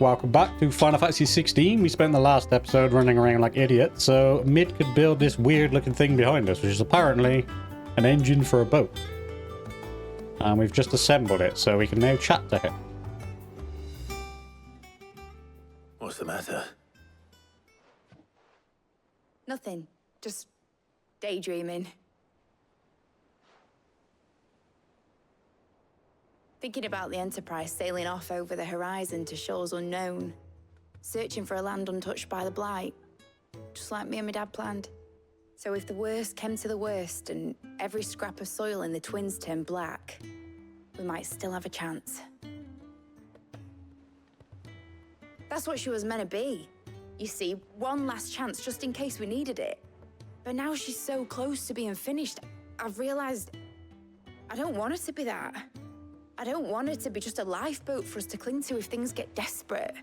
welcome back to Final Fantasy 16. We spent the last episode running around like idiots, so Mid could build this weird looking thing behind us, which is apparently an engine for a boat. And we've just assembled it, so we can now chat to him. What's the matter? Nothing. Just daydreaming. Thinking about the Enterprise sailing off over the horizon to shores unknown, searching for a land untouched by the Blight, just like me and my dad planned. So if the worst came to the worst and every scrap of soil in the Twins turned black, we might still have a chance. That's what she was meant to be. You see, one last chance just in case we needed it. But now she's so close to being finished, I've realized I don't want her to be that. I don't want it to be just a lifeboat for us to cling to if things get desperate.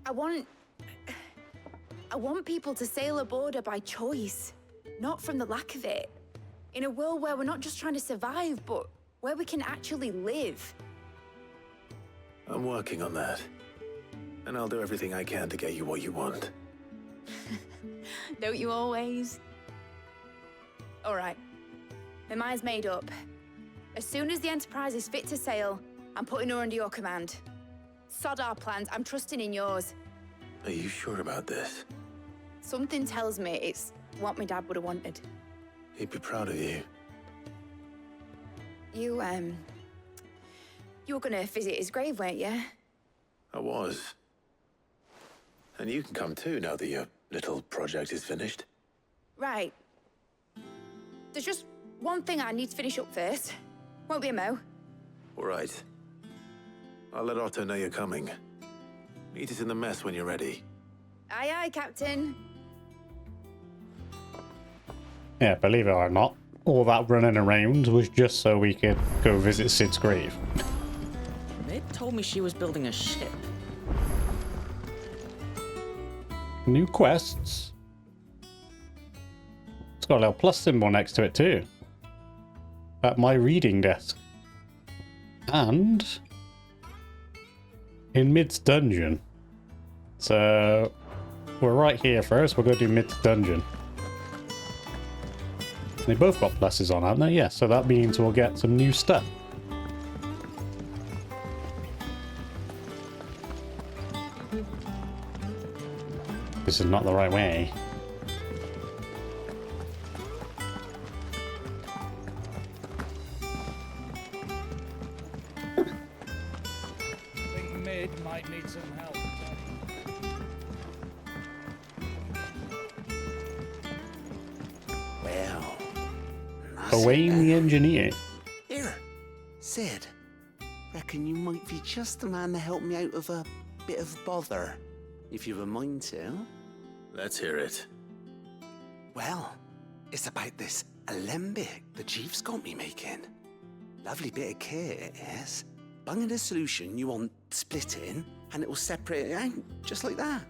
I want people to sail aboard her by choice, not from the lack of it. In a world where we're not just trying to survive, but where we can actually live. I'm working on that. And I'll do everything I can to get you what you want. Don't you always? All right, my mind's made up. As soon as the Enterprise is fit to sail, I'm putting her under your command. Sod our plans, I'm trusting in yours. Are you sure about this? Something tells me it's what my dad would have wanted. He'd be proud of you. You were gonna visit his grave, weren't you? I was. And you can come too now that your little project is finished. Right. There's just one thing I need to finish up first. Won't be a mo. All right. I'll let Otto know you're coming. Meet us in the mess when you're ready. Aye, aye, Captain. Yeah, believe it or not, all that running around was just so we could go visit Sid's grave. Mid told me she was building a ship. New quests. It's got a little plus symbol next to it too. At my reading desk. And in Mid's dungeon. So we're right here first. We're going to do Mid's dungeon. They both got pluses on, haven't they? Yeah, so that means we'll get some new stuff. This is not the right way. Might need some help. Well, Owain the engineer. Here, Sid. Reckon you might be just the man to help me out of a bit of bother, if you've a mind to. Let's hear it. Well, it's about this alembic the chief's got me making. Lovely bit of kit it is. Bung in a solution you want splitting, and it will separate it out, just like that.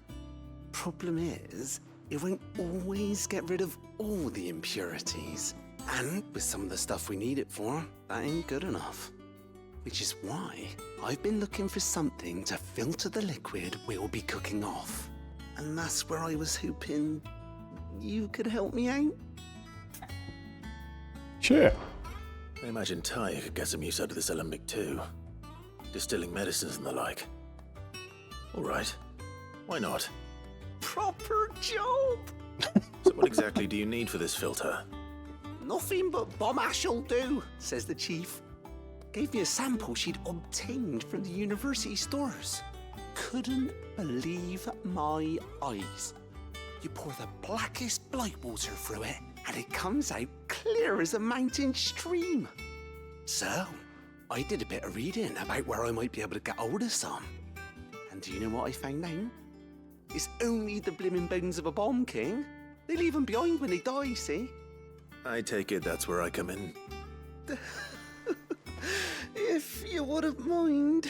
Problem is, it won't always get rid of all the impurities. And with some of the stuff we need it for, that ain't good enough. Which is why I've been looking for something to filter the liquid we'll be cooking off. And that's where I was hoping you could help me out. Sure. I imagine Ty could get some use out of this alembic too. Distilling medicines and the like. All right. Why not? Proper job! So what exactly do you need for this filter? Nothing but bomb ash'll do, says the chief. Gave me a sample she'd obtained from the university stores. Couldn't believe my eyes. You pour the blackest blight water through it, and it comes out clear as a mountain stream. So, I did a bit of reading about where I might be able to get hold of some. And do you know what I found out? It's only the blimmin' bones of a bomb king. They leave them behind when they die, see? I take it that's where I come in. If you wouldn't mind.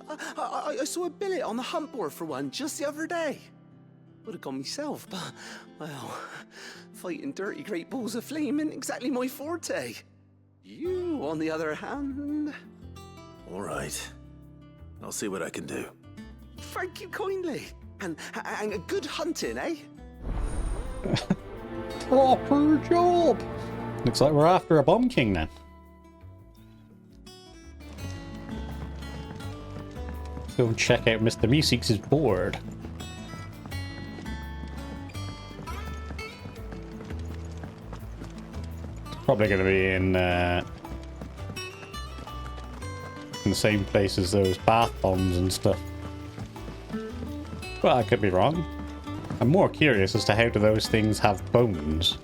I saw a billet on the hunt board for one just the other day. Would have gone myself, but, well, fighting dirty great balls of flame ain't exactly my forte. You, on the other hand... All right. I'll see what I can do. Thank you kindly. And good hunting, eh? Proper job! Looks like we're after a bomb king then. Let's go and check out Mr. Meeseeks' board. It's probably going to be in the same place as those bath bombs and stuff. Well, I could be wrong. I'm more curious as to how do those things have bones.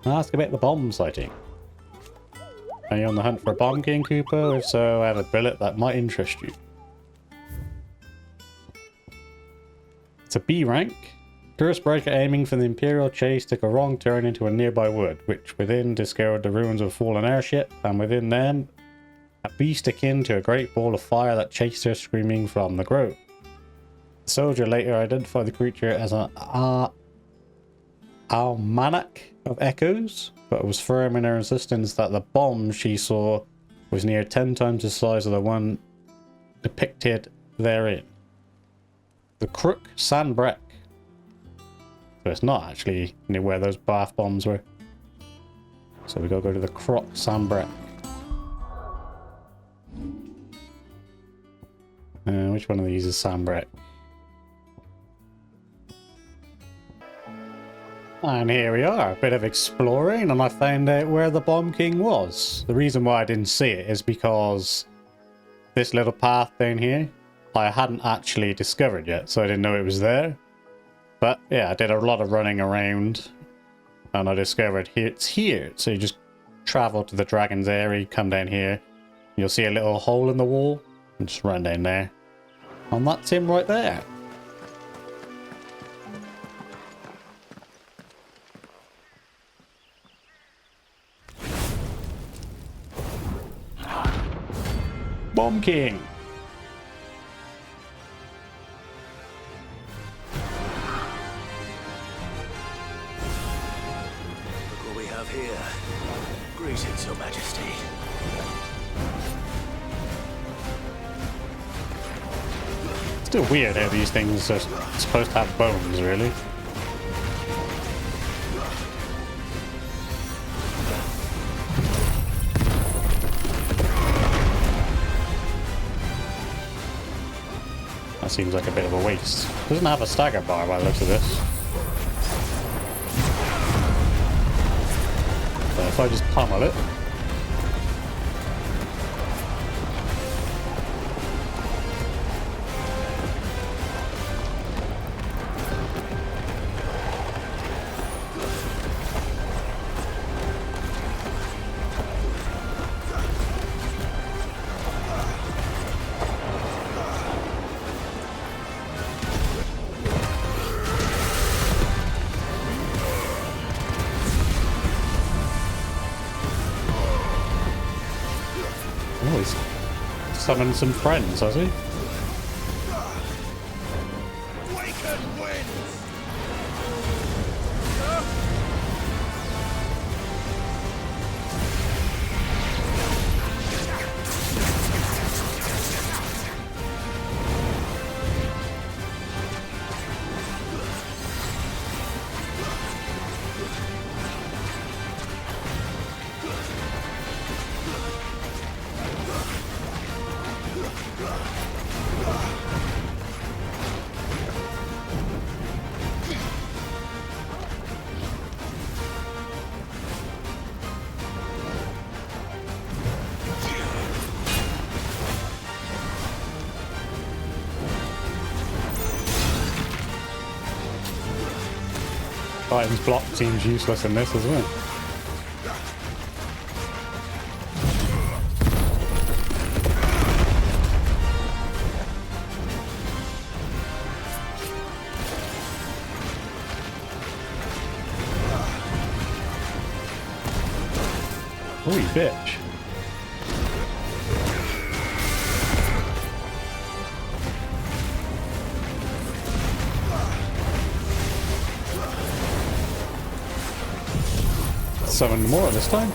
Ask about the bomb sighting. Are you on the hunt for a bomb king, Kupo? If so, I have a billet that might interest you. It's a B rank. Tourist breaker aiming for the Imperial chase took a wrong turn into a nearby wood, which within discovered the ruins of a fallen airship, and within them a beast akin to a great ball of fire that chased her screaming from the grove. The soldier later identified the creature as an almanac of echoes, but was firm in her insistence that the bomb she saw was near 10 times the size of the one depicted therein. The Crook Sandbreck. So it's not actually near where those bath bombs were. So we gotta go to the Crook Sandbreck. Which one of these is Sandbreck? And here we are, a bit of exploring, and I found out where the Bomb King was. The reason why I didn't see it is because this little path down here, I hadn't actually discovered yet, so I didn't know it was there. But yeah, I did a lot of running around, and I discovered it's here. So you just travel to the Dragon's Area, come down here, you'll see a little hole in the wall, and just run down there. And that's him right there. Bomb King. Look what we have here. Greetings, Your Majesty. Still weird how these things are supposed to have bones, really. That seems like a bit of a waste. Doesn't have a stagger bar by the looks of this. So if I just pummel it. Oh, he's summoned some friends, has he? Titan's block seems useless in this as well. Holy bitch. Summon more this time.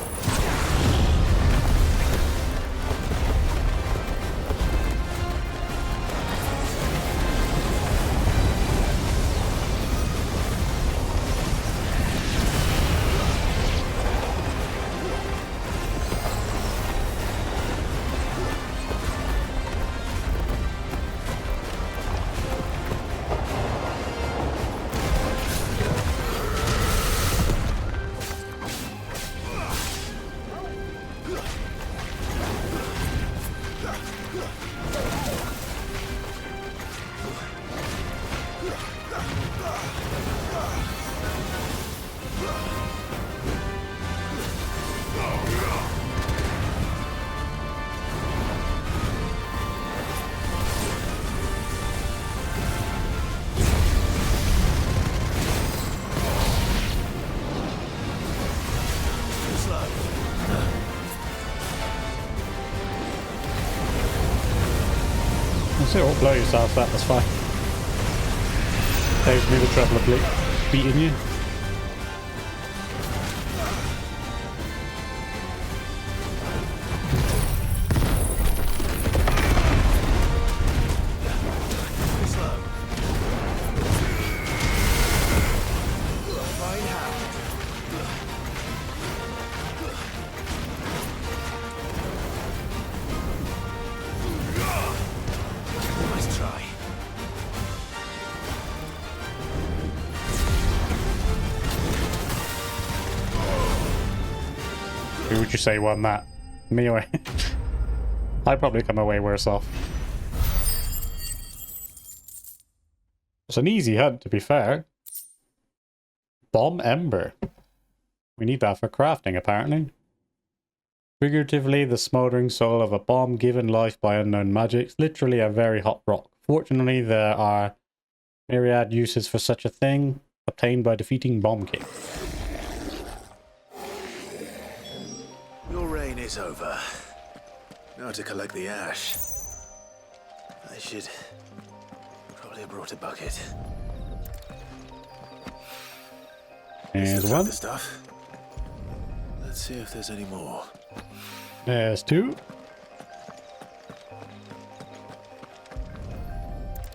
So don't blow yourself up, that's fine. Saves me the trouble of beating you. Nice try. Who would you say won that? Me or... I'd probably come away worse off. It's an easy hunt, to be fair. Bomb Ember. We need that for crafting, apparently. Figuratively, the smoldering soul of a bomb given life by unknown magics. Literally a very hot rock. Fortunately, there are myriad uses for such a thing, obtained by defeating Bomb King. Your reign is over. Now to collect the ash. I should probably have brought a bucket. There's Looks like one. the stuff. Let's see if there's any more. There's two.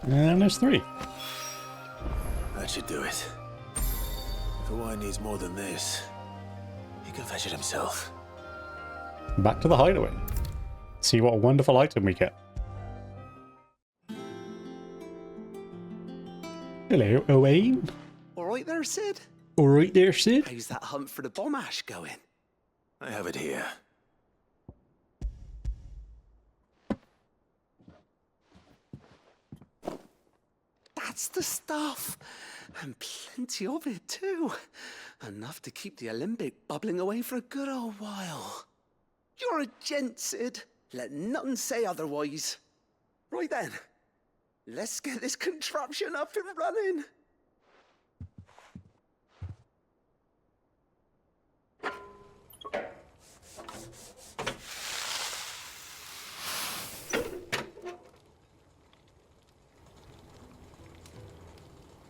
And there's three. That should do it. If the wine needs more than this, he can fetch it himself. Back to the hideaway. See what a wonderful item we get. Hello, Owain. All right there, Sid? Alright there, Sid. How's that hunt for the bomb ash going? I have it here. That's the stuff. And plenty of it, too. Enough to keep the alembic bubbling away for a good old while. You're a gent, Sid. Let nothing say otherwise. Right then. Let's get this contraption up and running.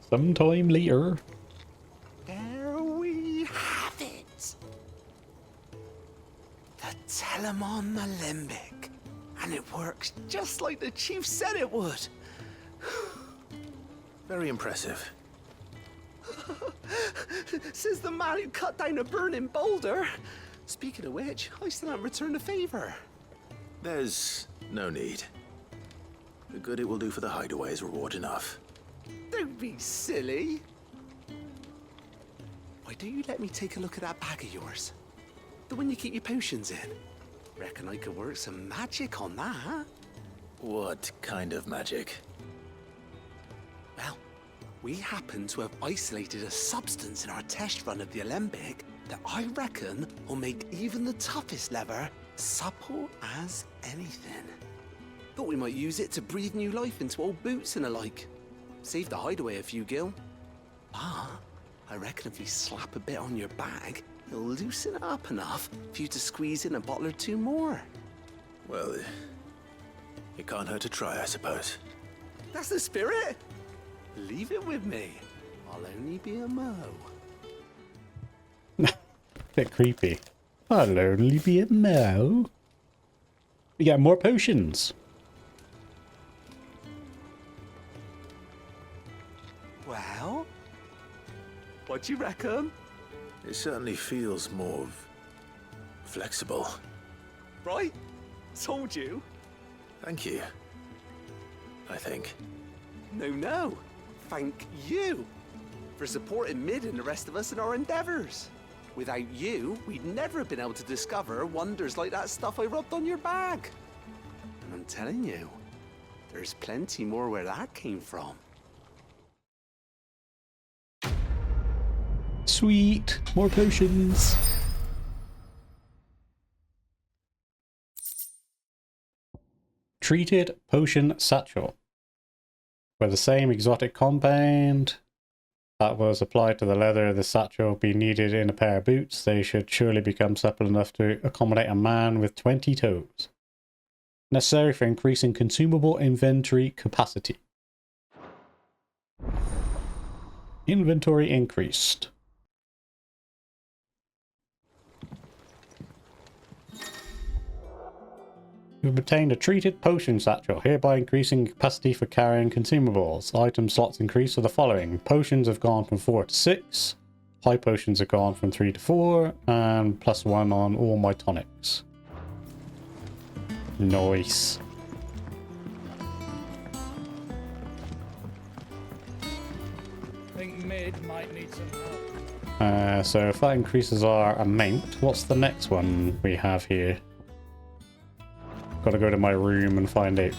Sometime later. There we have it. The Telemon Alembic. And it works just like the chief said it would. Very impressive. Says the man who cut down a burning boulder. Speaking of which, I still haven't returned the favor. There's no need. The good it will do for the hideaway is reward enough. Don't be silly. Why don't you let me take a look at that bag of yours? The one you keep your potions in. Reckon I could work some magic on that. What kind of magic? Well, we happen to have isolated a substance in our test run of the alembic that I reckon will make even the toughest lever supple as anything. Thought we might use it to breathe new life into old boots and the like. Save the hideaway a few gil. Ah, I reckon if you slap a bit on your bag, it'll loosen it up enough for you to squeeze in a bottle or two more. Well, it can't hurt to try, I suppose. That's the spirit. Leave it with me. I'll only be a mo. Bit creepy. I'll only be a mo. We got more potions. Well, what do you reckon? It certainly feels more flexible. Right? Told you. Thank you. I think. No. Thank you for supporting Mid and the rest of us in our endeavors. Without you, we'd never have been able to discover wonders like that stuff I rubbed on your bag. And I'm telling you, there's plenty more where that came from. Sweet. More potions. Treated potion satchel. Where the same exotic compound that was applied to the leather of the satchel be needed in a pair of boots, they should surely become supple enough to accommodate a man with 20 toes. Necessary for increasing consumable inventory capacity. Inventory increased. You've obtained a treated potion satchel, hereby increasing capacity for carrying consumables. Item slots increase for the following. Potions have gone from 4 to 6. High potions have gone from 3 to 4. And +1 on all my tonics. Nice. Think mid might need some help. So if that increases our amount, what's the next one we have here? Gotta go to my room and find out.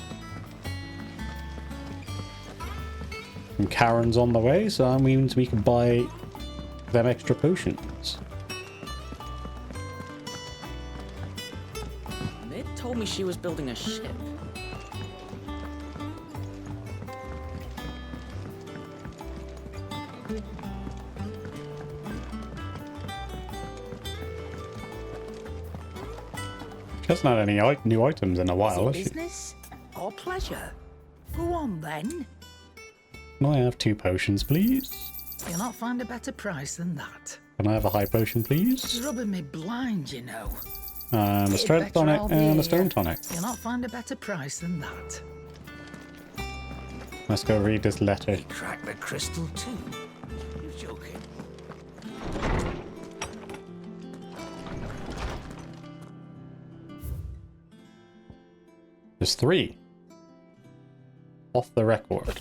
And Karen's on the way, so that means we can buy them extra potions. Mid told me she was building a ship. She hasn't had any new items in a while, Is has it she? business or pleasure? Go on then. Can I have 2 potions, please? You'll not find a better price than that. Can I have a high potion, It's please? rubbing me blind, you know. And a It'd strength better tonic I'll be and a here. stone tonic. You'll not find a better price than that. Let's go read this letter. He cracked the crystal too. You're joking. There's 3. Off the record.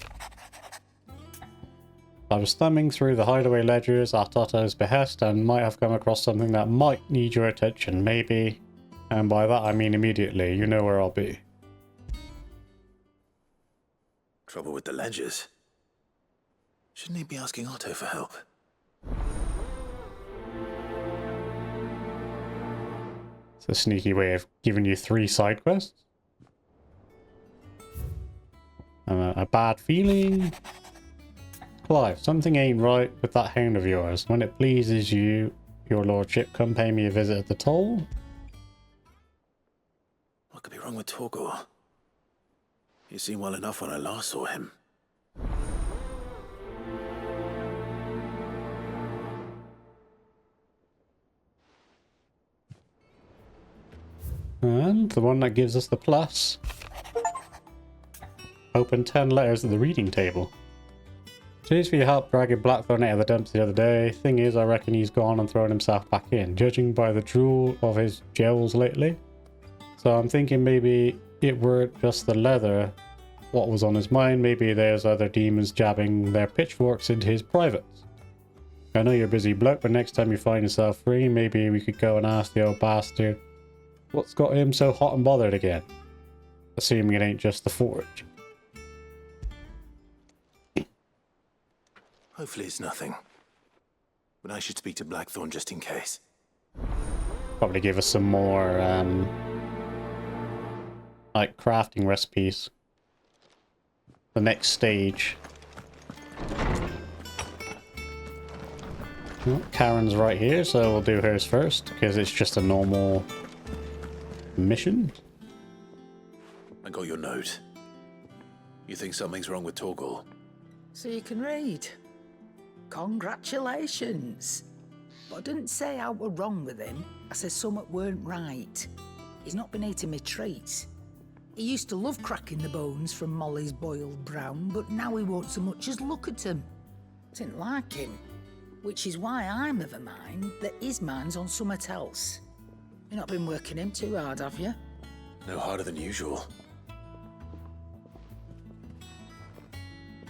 I was thumbing through the hideaway ledgers at Otto's behest and might have come across something that might need your attention, maybe. And by that I mean immediately. You know where I'll be. Trouble with the ledgers. Shouldn't he be asking Otto for help? It's a sneaky way of giving you 3 side quests. And a bad feeling. Clive, something ain't right with that hound of yours. When it pleases you, your lordship, come pay me a visit at the toll. What could be wrong with Torgor? He seemed well enough when I last saw him. And the one that gives us the plus. Open 10 letters at the reading table. Cheers for your help dragging Blackthorn out of the dumps the other day. Thing is, I reckon he's gone and thrown himself back in, judging by the drool of his jewels lately. So I'm thinking maybe it were just the leather what was on his mind. Maybe there's other demons jabbing their pitchforks into his privates. I know you're a busy bloke, but next time you find yourself free, maybe we could go and ask the old bastard what's got him so hot and bothered again. Assuming it ain't just the forge. Hopefully it's nothing. But I should speak to Blackthorn just in case. Probably give us some more, like, crafting recipes. The next stage. Well, Karen's right here, so we'll do hers first, because it's just a normal mission. I got your note. You think something's wrong with Torgor? So you can read. Congratulations. But I didn't say I were wrong with him. I said something weren't right. He's not been eating me treats. He used to love cracking the bones from Molly's boiled brown, but now he won't so much as look at them. Didn't like him. Which is why I'm of a mind that his mind's on something else. You've not been working him too hard, have you? No harder than usual.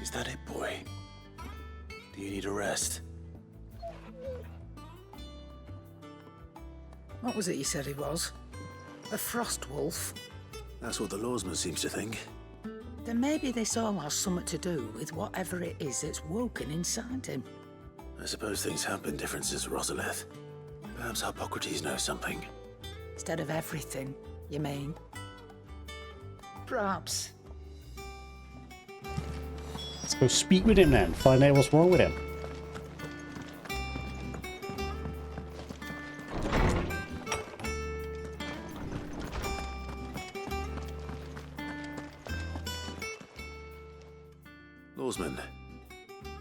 Is that it, boy? Do you need a rest? What was it you said he was? A frost wolf? That's what the lawsman seems to think. Then maybe this all has something to do with whatever it is that's woken inside him. I suppose things have been different since Rosalith. Perhaps Hippocrates knows something. Instead of everything, you mean? Perhaps. Let's go speak with him then, find out what's wrong with him. Lawsman,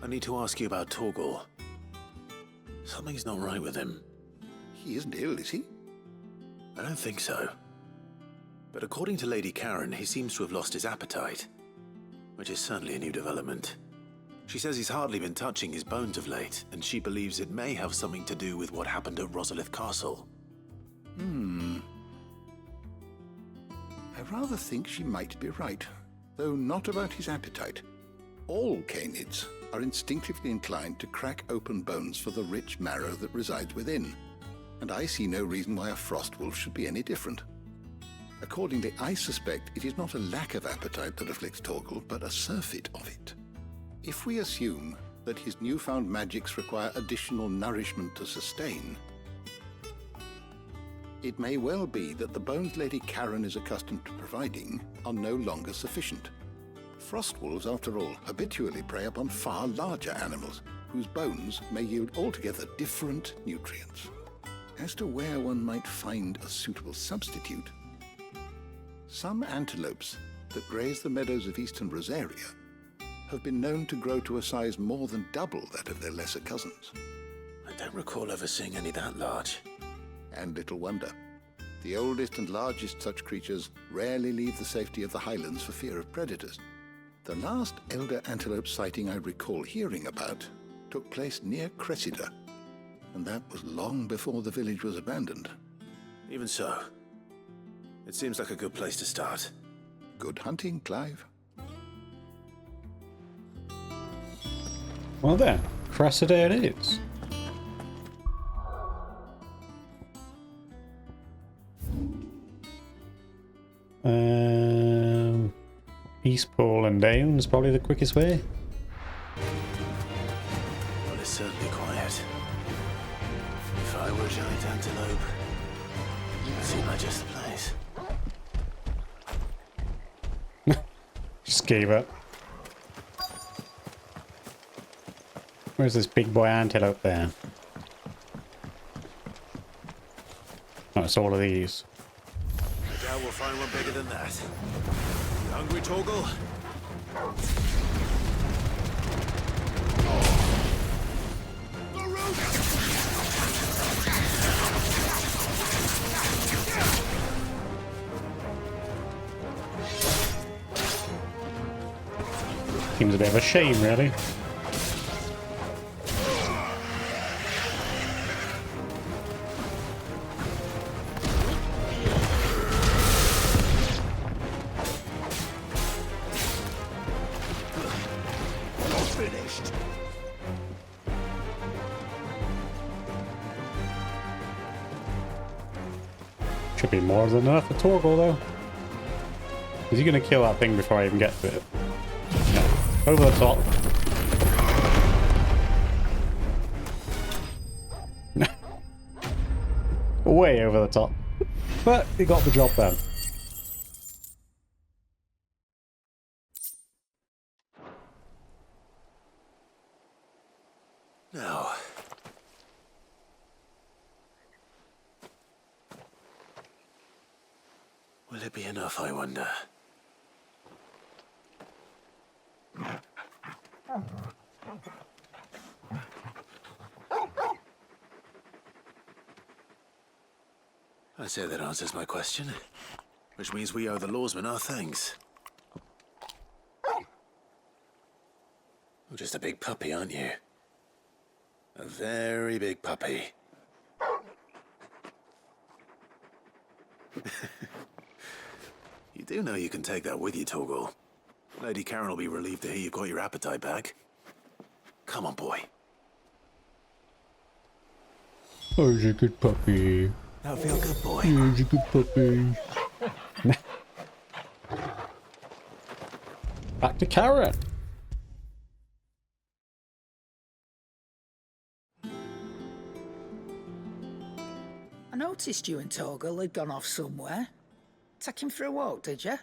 I need to ask you about Torgal. Something's not right with him. He isn't ill, is he? I don't think so. But according to Lady Karen, he seems to have lost his appetite, which is certainly a new development. She says he's hardly been touching his bones of late, and she believes it may have something to do with what happened at Rosalith Castle. I rather think she might be right, though not about his appetite. All canids are instinctively inclined to crack open bones for the rich marrow that resides within, and I see no reason why a frost wolf should be any different. Accordingly, I suspect it is not a lack of appetite that afflicts Torgal, but a surfeit of it. If we assume that his newfound magics require additional nourishment to sustain, it may well be that the bones Lady Karen is accustomed to providing are no longer sufficient. Frost wolves, after all, habitually prey upon far larger animals, whose bones may yield altogether different nutrients. As to where one might find a suitable substitute, some antelopes that graze the meadows of eastern Rosaria have been known to grow to a size more than double that of their lesser cousins. I don't recall ever seeing any that large. And little wonder. The oldest and largest such creatures rarely leave the safety of the highlands for fear of predators. The last elder antelope sighting I recall hearing about took place near Cressida, and that was long before the village was abandoned. Even so, it seems like a good place to start. Good hunting, Clive. Well then, Cressida it is. Eastpool and Down is probably the quickest way. Well, it's certainly quiet. If I were a giant antelope, it seemed like just the place. Just gave up. Where's this big boy antelope there? Oh, it's all of these. I doubt we'll find one bigger than that. You hungry, Torgal? Seems a bit of a shame, really. Finished. Should be more than enough for Torgal, though. Is he going to kill that thing before I even get to it? No. Over the top. Way over the top. But he got the job done. Now, will it be enough, I wonder? I say that answers my question, which means we owe the lawsman our thanks. You're just a big puppy, aren't you? A very big puppy. You do know you can take that with you, Torgal. Lady Karen will be relieved to hear you've got your appetite back. Come on, boy. Oh, he's a good puppy. Now feel good, boy. He's a good puppy. Back to Karen. I noticed you and Torgal had gone off somewhere. Take him for a walk, did you?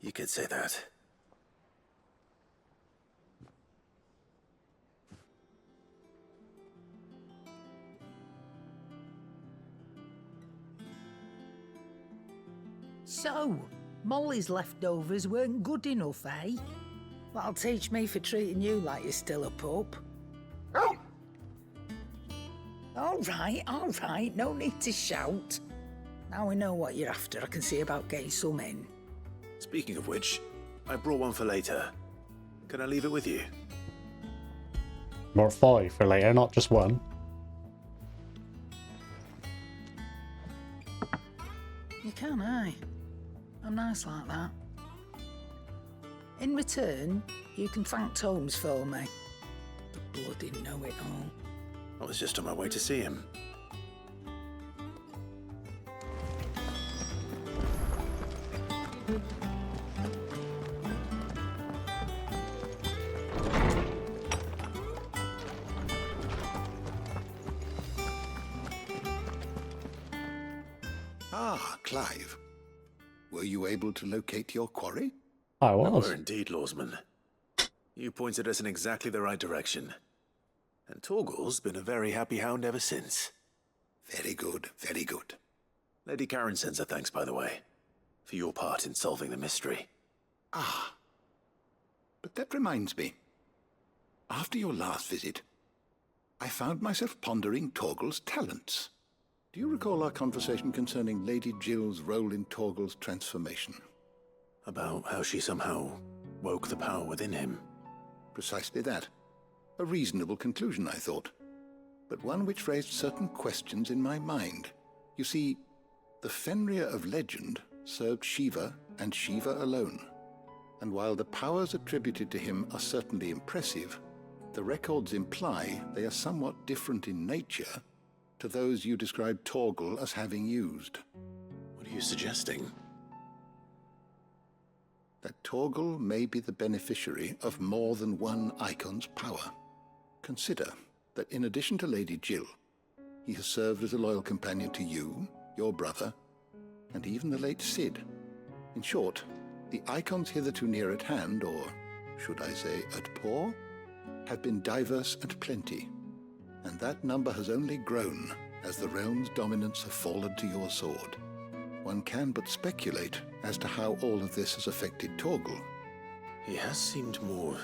You could say that. So, Molly's leftovers weren't good enough, eh? That'll teach me for treating you like you're still a pup. All right, no need to shout. Now we know what you're after, I can see about getting some in. Speaking of which, I brought one for later. Can I leave it with you? Or 5 for later, not just one. You can, aye. I'm nice like that. In return, you can thank Tomes for me. The bloody know-it-all. I was just on my way to see him. Ah, Clive. Were you able to locate your quarry? I We was. were indeed, Lawsman. You pointed us in exactly the right direction. And Torgal's been a very happy hound ever since. Very good, very good. Lady Karen sends her thanks, by the way, for your part in solving the mystery. Ah. But that reminds me. After your last visit, I found myself pondering Torgal's talents. Do you recall our conversation concerning Lady Jill's role in Torgal's transformation? About how she somehow woke the power within him. Precisely that. A reasonable conclusion, I thought, but one which raised certain questions in my mind. You see, the Fenrir of legend served Shiva and Shiva alone, and while the powers attributed to him are certainly impressive, the records imply they are somewhat different in nature to those you described Torgal as having used. What are you suggesting? That Torgal may be the beneficiary of more than one Eikon's power. Consider that in addition to Lady Jill, he has served as a loyal companion to you, your brother, and even the late Cid. In short, the Eikons hitherto near at hand, or should I say at paw, have been diverse and plenty, and that number has only grown as the realm's dominance have fallen to your sword. One can but speculate as to how all of this has affected Torgal. He has seemed more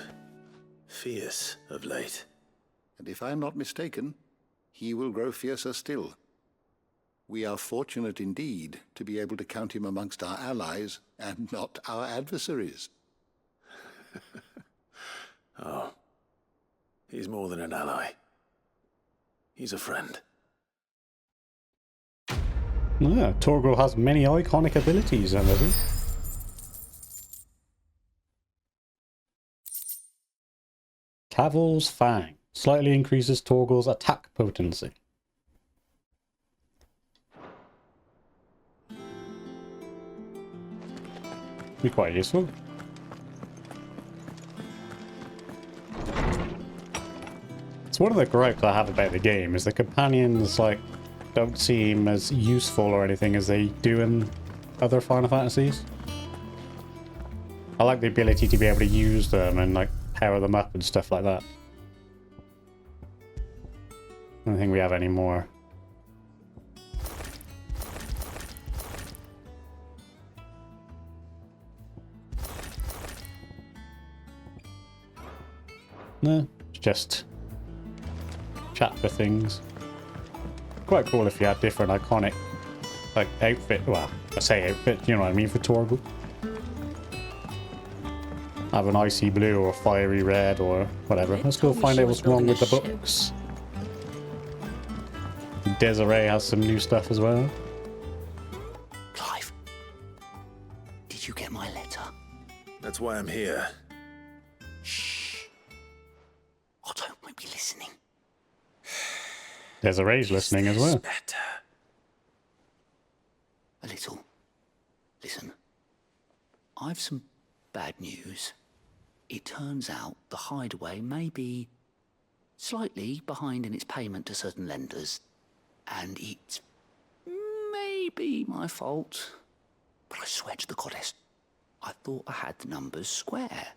fierce of late. And if I am not mistaken, he will grow fiercer still. We are fortunate indeed to be able to count him amongst our allies and not our adversaries. Oh, he's more than an ally. He's a friend. Yeah, Torgal has many iconic abilities, does he? Caval's Fang. Slightly increases Torgal's attack potency. Be quite useful. It's one of the gripes I have about the game is the companions don't seem as useful or anything as they do in other Final Fantasies. I like the ability to be able to use them and power them up and stuff like that. I don't think we have any more. No, it's just chapter things. Quite cool if you had different iconic outfit. Well, I say outfit, you know what I mean, for Torgal. Have an icy blue or fiery red or whatever. Let's go find out what's wrong with the books. Desiree has some new stuff as well. Clive, did you get my letter? That's why I'm here. Shh. Otto might be listening. Desiree's listening as well. Better. A little. Listen, I've some bad news. It turns out the hideaway may be slightly behind in its payment to certain lenders, and it's maybe my fault. But I swear to the goddess, I thought I had the numbers square.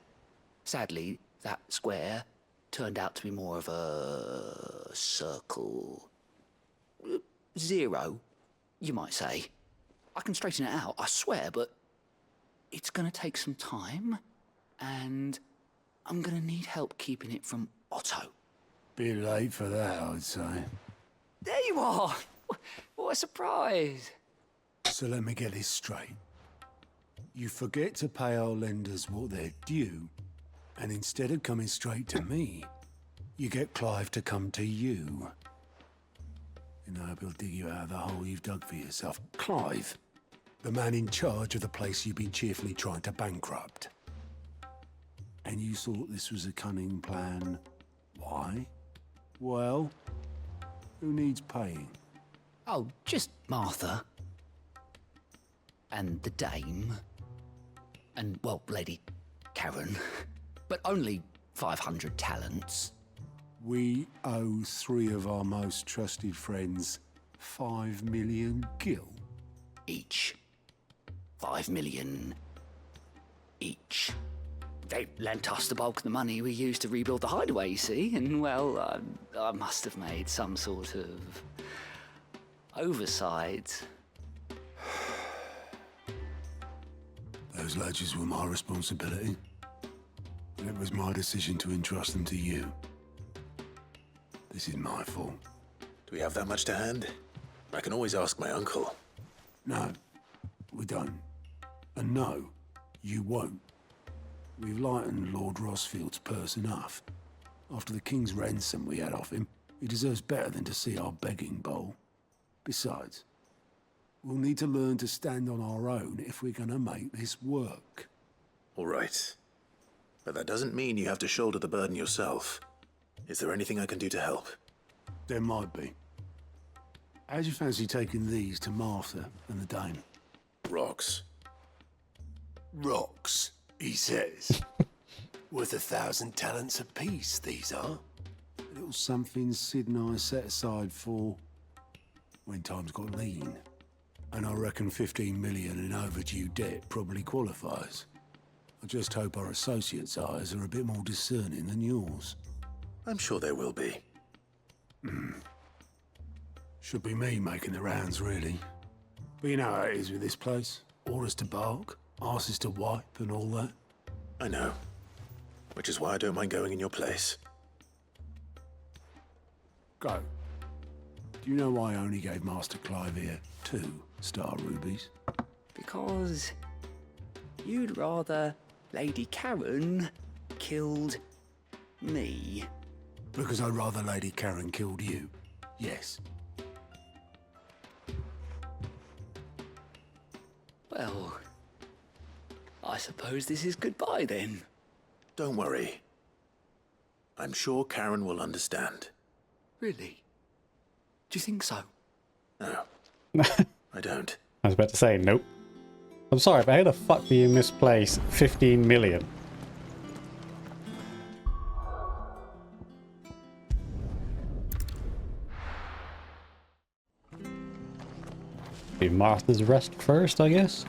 Sadly, that square turned out to be more of a circle. 0, you might say. I can straighten it out, I swear, but it's gonna take some time, and I'm gonna need help keeping it from Otto. Bit late for that, I'd say. There you are! What a surprise! So let me get this straight. You forget to pay our lenders what they're due, and instead of coming straight to me, you get Clive to come to you. And I hope he'll dig you out of the hole you've dug for yourself. Clive, the man in charge of the place you've been cheerfully trying to bankrupt. And you thought this was a cunning plan. Why? Well, who needs paying? Oh, just Martha. And the dame. And, well, Lady Karen. But only 500 talents. We owe 3 of our most trusted friends 5 million gil. Each. 5 million each. They lent us the bulk of the money we used to rebuild the hideaway, you see, and, well, I must have made some sort of oversight. Those ledgers were my responsibility, and it was my decision to entrust them to you. This is my fault. Do we have that much to hand? I can always ask my uncle. No, we don't. And no, you won't. We've lightened Lord Rosfield's purse enough. After the king's ransom we had off him, he deserves better than to see our begging bowl. Besides, we'll need to learn to stand on our own if we're gonna make this work. All right. But that doesn't mean you have to shoulder the burden yourself. Is there anything I can do to help? There might be. How'd you fancy taking these to Martha and the dame? Rocks. Rocks, he says. Worth 1,000 talents apiece, these are. A little something Sid and I set aside for when times got lean. And I reckon 15 million in overdue debt probably qualifies. I just hope our associates' eyes are a bit more discerning than yours. I'm sure there will be. Should be me making the rounds, really. But you know how it is with this place. Orders to bark, arses to wipe, and all that. I know. Which is why I don't mind going in your place. Go. Do you know why I only gave Master Clive here 2 star rubies? Because you'd rather Lady Karen killed me. Because I'd rather Lady Karen killed you. Yes. Well, I suppose this is goodbye then. Don't worry. I'm sure Karen will understand. Really? Do you think so? No. I don't. I was about to say, nope. I'm sorry, but how the fuck do you misplace 15 million? Be Martha's rest first, I guess.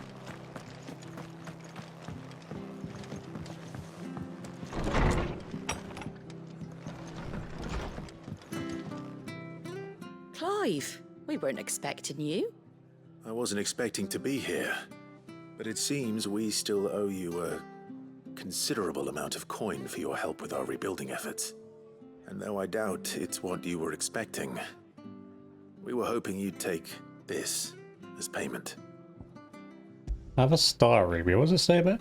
Clive, we weren't expecting you. I wasn't expecting to be here. But it seems we still owe you a considerable amount of coin for your help with our rebuilding efforts. And though I doubt it's what you were expecting, we were hoping you'd take this as payment. I have a star ruby. What does it say about?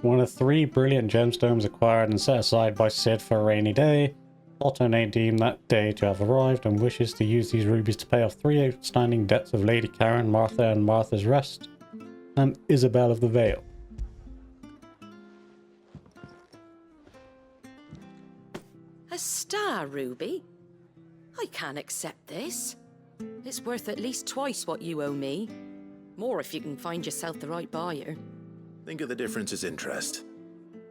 One of 3 brilliant gemstones acquired and set aside by Sid for a rainy day. Otto deemed that day to have arrived and wishes to use these rubies to pay off 3 outstanding debts of Lady Karen, Martha and Martha's Rest, and Isabel of the Vale. A star ruby? I can't accept this. It's worth at least twice what you owe me. More if you can find yourself the right buyer. Think of the difference as interest.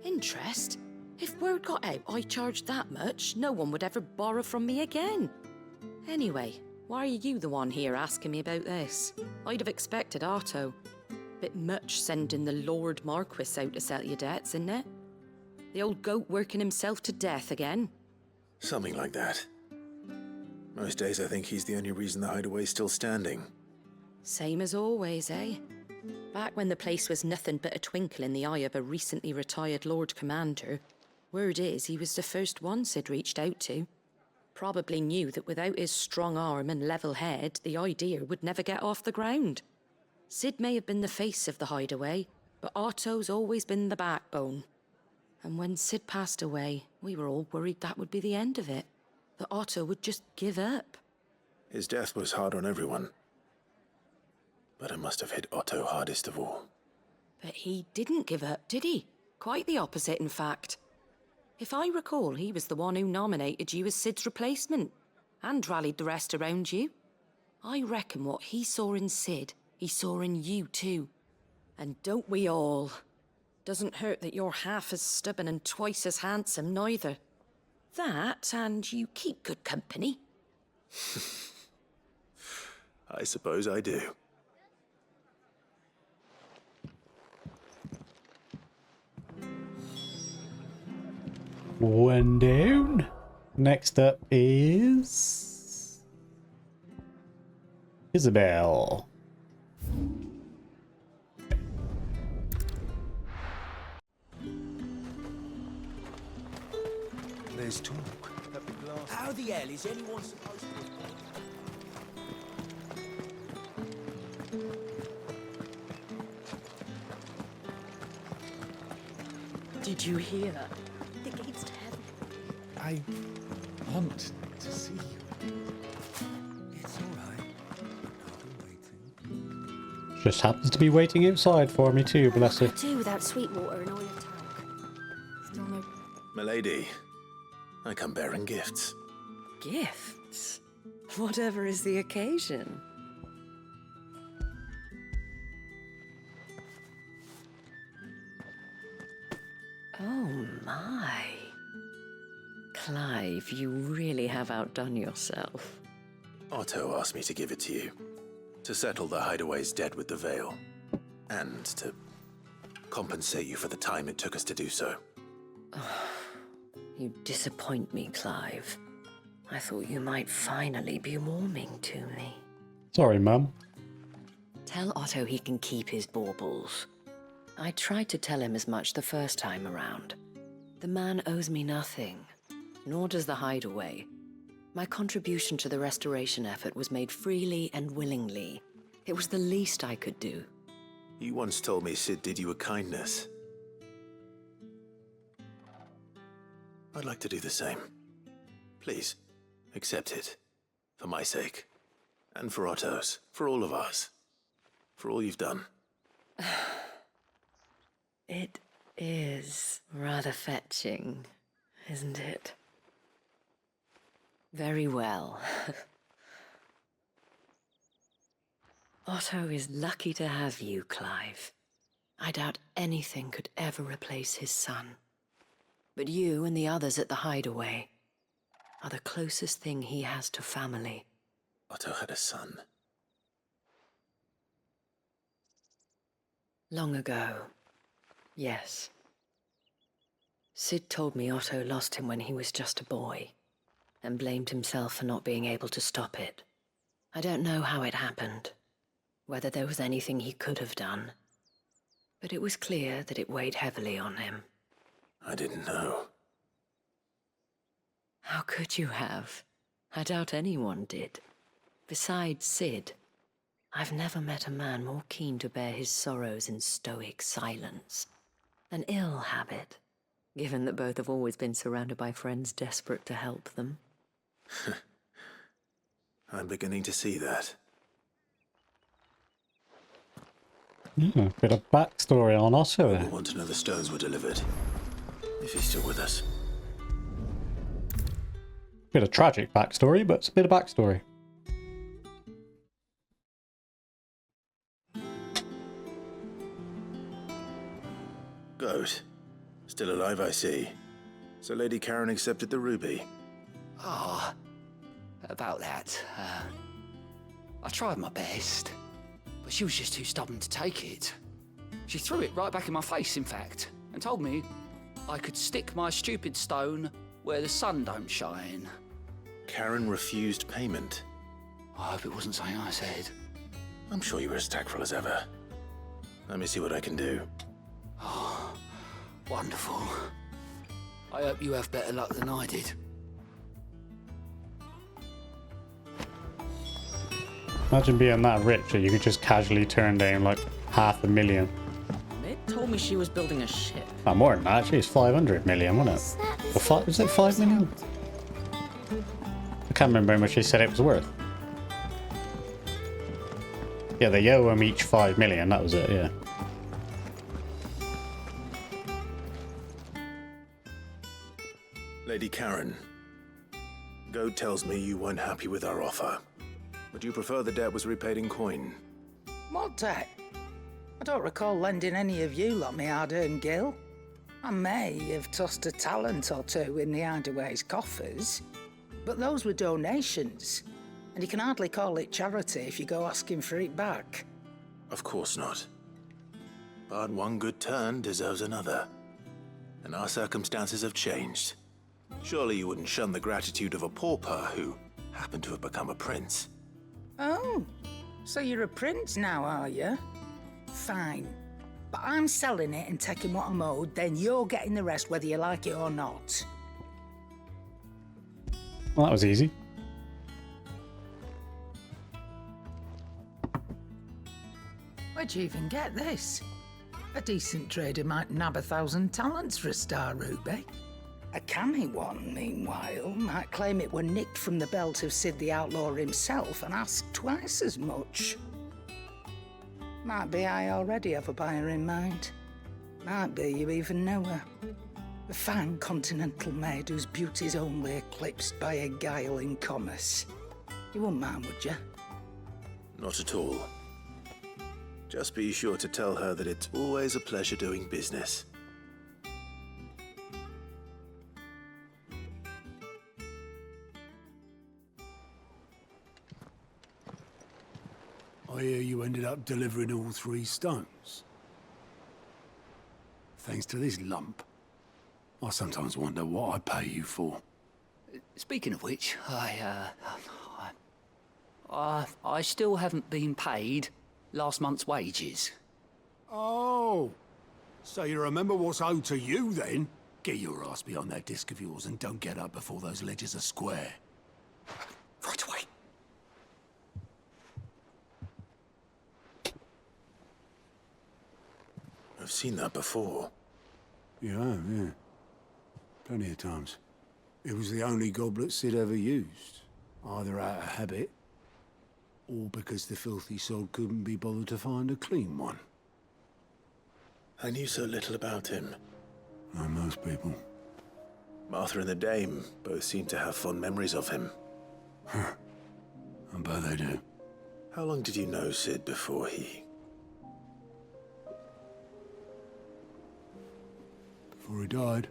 Interest? If word got out I charged that much, no one would ever borrow from me again. Anyway, why are you the one here asking me about this? I'd have expected Otto. Bit much sending the Lord Marquis out to settle your debts, isn't it? The old goat working himself to death again. Something like that. Most days I think he's the only reason the hideaway's still standing. Same as always, eh? Back when the place was nothing but a twinkle in the eye of a recently retired Lord Commander, Word is, he was the first one Sid reached out to. Probably knew that without his strong arm and level head, the idea would never get off the ground. Sid may have been the face of the hideaway, but Otto's always been the backbone. And when Sid passed away, we were all worried that would be the end of it. That Otto would just give up. His death was hard on everyone. But it must have hit Otto hardest of all. But he didn't give up, did he? Quite the opposite, in fact. If I recall, he was the one who nominated you as Sid's replacement, and rallied the rest around you. I reckon what he saw in Sid, he saw in you too. And don't we all? Doesn't hurt that you're half as stubborn and twice as handsome, neither. That, and you keep good company. I suppose I do. One down. Next up is Isabel. There's talk that the glass... How the hell is anyone supposed to... Did you hear that? The gates to heaven. I want to see you. It's all right. I'll be waiting. Just happens to be waiting outside for me too, bless her. I do without sweet water and oil of talc. Still no... Milady, I come bearing gifts. Gifts? Whatever is the occasion. Oh my. Clive, you really have outdone yourself. Otto asked me to give it to you. To settle the hideaway's debt with the Veil. And to compensate you for the time it took us to do so. You disappoint me, Clive. I thought you might finally be warming to me. Sorry, Mum. Tell Otto he can keep his baubles. I tried to tell him as much the first time around. The man owes me nothing, nor does the hideaway. My contribution to the restoration effort was made freely and willingly. It was the least I could do. You once told me Sid did you a kindness. I'd like to do the same. Please, accept it. For my sake. And for Otto's. For all of us. For all you've done. It is rather fetching, isn't it? Very well. Otto is lucky to have you, Clive. I doubt anything could ever replace his son. But you and the others at the hideaway are the closest thing he has to family. Otto had a son. Long ago, yes. Sid told me Otto lost him when he was just a boy, and blamed himself for not being able to stop it. I don't know how it happened, whether there was anything he could have done, but it was clear that it weighed heavily on him. I didn't know. How could you have? I doubt anyone did. Besides Sid, I've never met a man more keen to bear his sorrows in stoic silence. An ill habit, given that both have always been surrounded by friends desperate to help them. I'm beginning to see that. Bit of backstory on Otto We'll there. want to know the stones were delivered. If he's still with us. Bit of tragic backstory, but it's a bit of backstory. Goat. Still alive, I see. So Lady Karen accepted the ruby. Ah, about that. I tried my best, but she was just too stubborn to take it. She threw it right back in my face, in fact, and told me I could stick my stupid stone where the sun don't shine. Karen refused payment. I hope it wasn't something I said. I'm sure you were as tactful as ever. Let me see what I can do. Oh, wonderful. I hope you have better luck than I did. Imagine being that rich that you could just casually turn down like 500,000. Mid told me she was building a ship. Oh, more than that, actually, it's 500 million, wasn't it? Or five, is it 5 million? I can't remember how much they said it was worth. Yeah, they owe him each 5 million, that was it, yeah. Lady Karen, Goad tells me you weren't happy with our offer. Would you prefer the debt was repaid in coin? What debt? I don't recall lending any of you lot me hard-earned gil. I may have tossed a talent or two in the Hideaway's coffers, but those were donations, and you can hardly call it charity if you go asking for it back. Of course not. But one good turn deserves another. And our circumstances have changed. Surely you wouldn't shun the gratitude of a pauper who happened to have become a prince. Oh, so you're a prince now, are you? Fine. But I'm selling it and taking what I'm owed, then you're getting the rest whether you like it or not. Well, that was easy. Where'd you even get this? A decent trader might nab 1,000 talents for a star ruby. A canny one, meanwhile, might claim it were nicked from the belt of Sid the Outlaw himself and ask twice as much. Might be I already have a buyer in mind. Might be you even know her. A fine continental maid whose beauty's only eclipsed by a guile in commerce. You wouldn't mind, would you? Not at all. Just be sure to tell her that it's always a pleasure doing business. I hear you ended up delivering all 3 stones. Thanks to this lump. I sometimes wonder what I pay you for. Speaking of which, I still haven't been paid last month's wages. Oh, so you remember what's owed to you then? Get your ass behind that disc of yours and don't get up before those ledgers are square. Right away. I've seen that before. You have, yeah. Plenty of times. It was the only goblet Sid ever used. Either out of habit, or because the filthy sod couldn't be bothered to find a clean one. I knew so little about him. Like most people. Martha and the Dame both seem to have fond memories of him. I bet they do. How long did you know Sid before he... Before he died.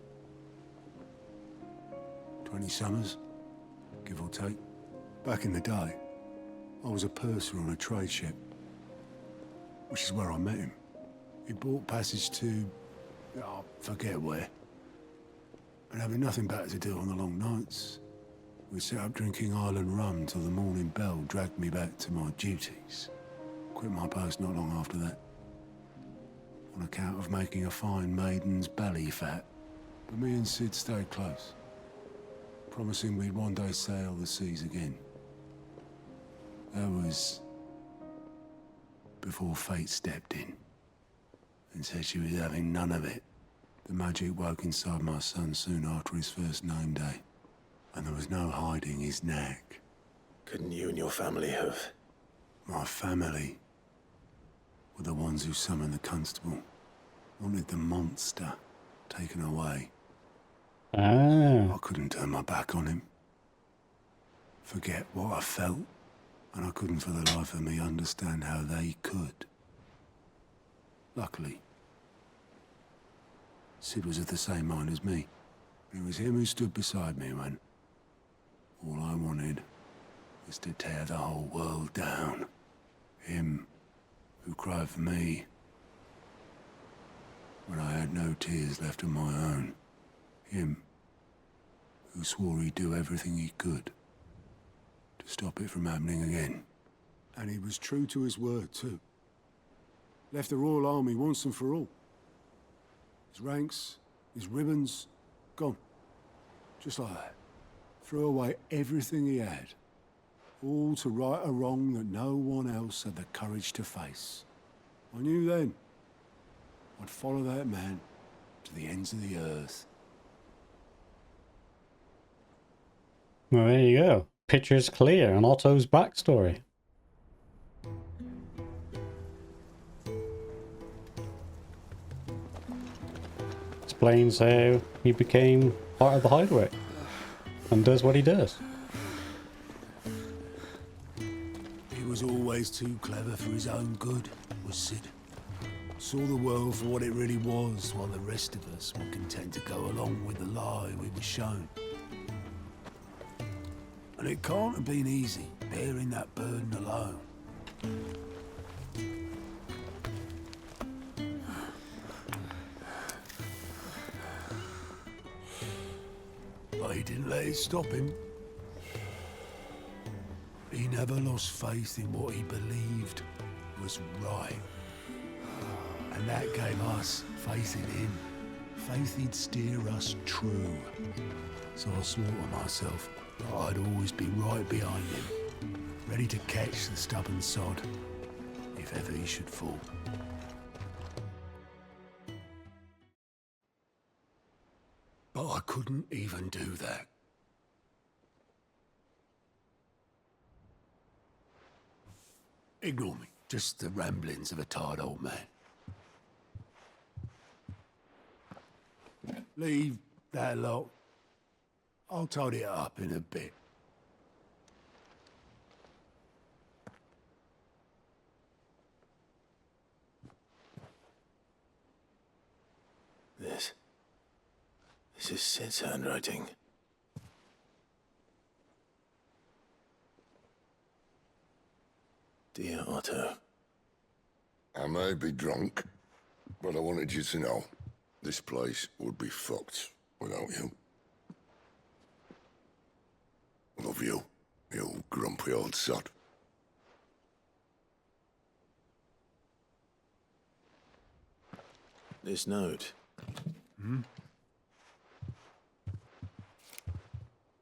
20 summers, give or take. Back in the day, I was a purser on a trade ship, which is where I met him. He bought passage to... I forget where. And having nothing better to do on the long nights, we sat up drinking island rum till the morning bell dragged me back to my duties. Quit my post not long after that. On account of making a fine maiden's belly fat. But me and Sid stayed close, promising we'd one day sail the seas again. That was before fate stepped in and said she was having none of it. The magic woke inside my son soon after his first name day, and there was no hiding his knack. Couldn't you and your family have... My family were the ones who summoned the constable, wanted the monster taken away. Ah. I couldn't turn my back on him. Forget what I felt, and I couldn't for the life of me understand how they could. Luckily, Sid was of the same mind as me. It was him who stood beside me when all I wanted was to tear the whole world down. Him who cried for me when I had no tears left of my own. Him who swore he'd do everything he could to stop it from happening again. And he was true to his word, too. Left the Royal Army once and for all. His ranks, his ribbons, gone. Just like that. Threw away everything he had. All to right a wrong that no one else had the courage to face. I knew then I'd follow that man to the ends of the earth. Well, there you go. Picture's clear on Otto's backstory. Explains how he became part of the Hideaway and does what he does. He was always too clever for his own good, was Sid. Saw the world for what it really was, while the rest of us were content to go along with the lie we were shown. And it can't have been easy, bearing that burden alone. But he didn't let it stop him. He never lost faith in what he believed was right. And that gave us faith in him. Faith he'd steer us true. So I swore to myself that I'd always be right behind him, ready to catch the stubborn sod, if ever he should fall. But I couldn't even do that. Ignore me, just the ramblings of a tired old man. Leave that lot. I'll tidy it up in a bit. This is Sid's handwriting. Dear Otto. I may be drunk, but I wanted you to know this place would be fucked without you. Love you, you grumpy old sod. This note. Hmm?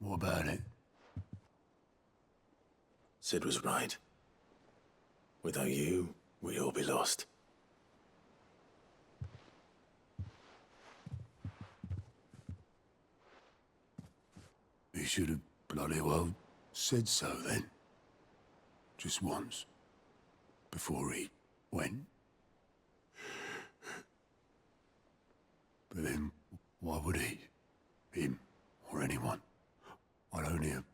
What about it? Sid was right. Without you, we'd all be lost. He should have bloody well said so then. Just once. Before he went. But then, why would he? Him, or anyone? I'd only have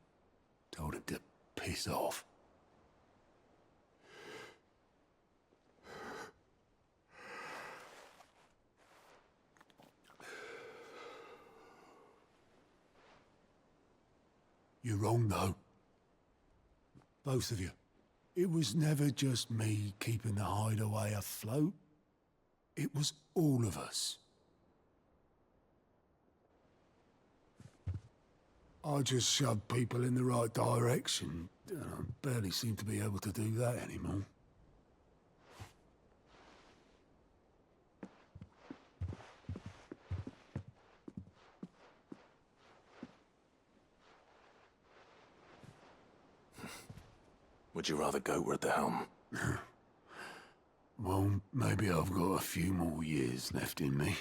told him to piss off. You're wrong, though. Both of you. It was never just me keeping the hideaway afloat. It was all of us. I just shoved people in the right direction. I barely seem to be able to do that anymore. Would you rather goat were at the helm? Well, maybe I've got a few more years left in me.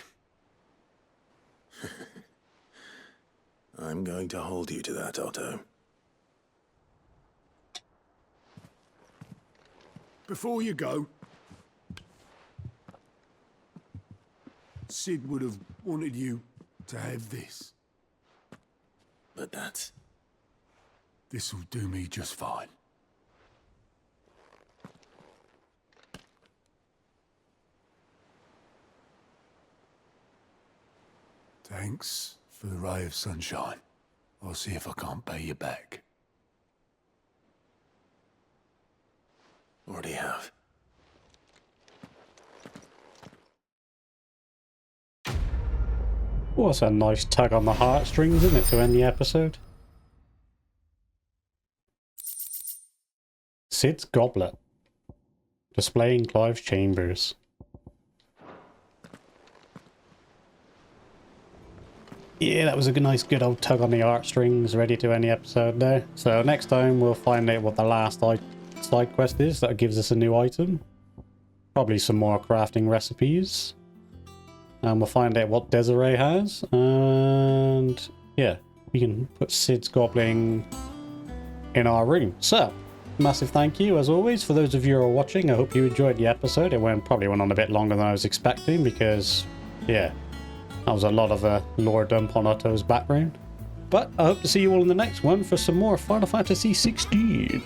I'm going to hold you to that, Otto. Before you go, Sid would have wanted you to have this. But that's... This'll do me just fine. Thanks for the ray of sunshine. I'll see if I can't pay you back. Already have. Oh, that's a nice tug on the heartstrings, isn't it, to end the episode? Sid's goblet. Displaying Clive's chambers. Yeah, that was a nice good old tug on the heartstrings, ready to end the episode there. So next time we'll find out what the last side quest is that gives us a new item. Probably some more crafting recipes. And we'll find out what Desiree has. And yeah, we can put Sid's goblin in our room. So, massive thank you as always for those of you who are watching. I hope you enjoyed the episode. It probably went on a bit longer than I was expecting because, yeah, that was a lot of lore dump on Otto's background. But I hope to see you all in the next one for some more Final Fantasy 16.